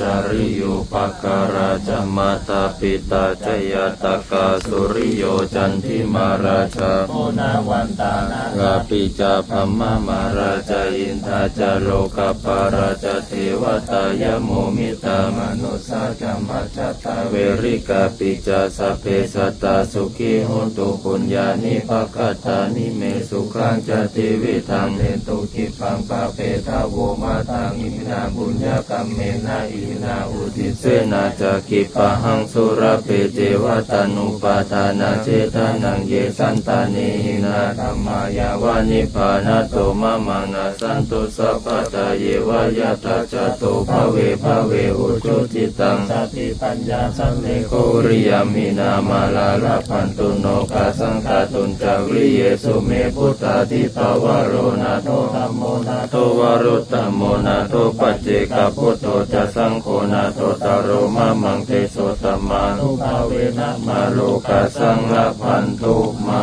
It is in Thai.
จาริโยปการาจมาตาปิตาจยตกาสุริโยจันทิมาราชาโอนาวันตานาลาปิจาพัมมามาราชาอินทาจาโลกปาราชาเทวตายโมมิตามนุสาจามัจจตาเวริกาปิจาสพเพสัตตาสุขีโหตุปุญญานิภคตานิเมสุขังจติวิธังเนตุกิปังปะเปทาโวมาตังอิมินาบุญญากรรมเมนะอิมินาอุทิเสนาจักขิปะหังสุรเปเจวตานุปาทานาเจตานังเยสันตานิหินาธัมมายาวานิพานาโตมะมังนาสันตุสัพพตาเยวายาตาจโตภเวภเวอุจุติตังสัพพิปัญญาสันเลโกริยามินามาลาลาพันตุโนกาสังฆตุนจาริเยสุเมพุทธาทิปวโรนาโตธัมโมนาโตวรุตตโมนาโตปัจเจกพุทโธจะสังโฆนาโตตโรมะมังเตโสตมานุภาเวนะมาโลกาสังละพันตุมา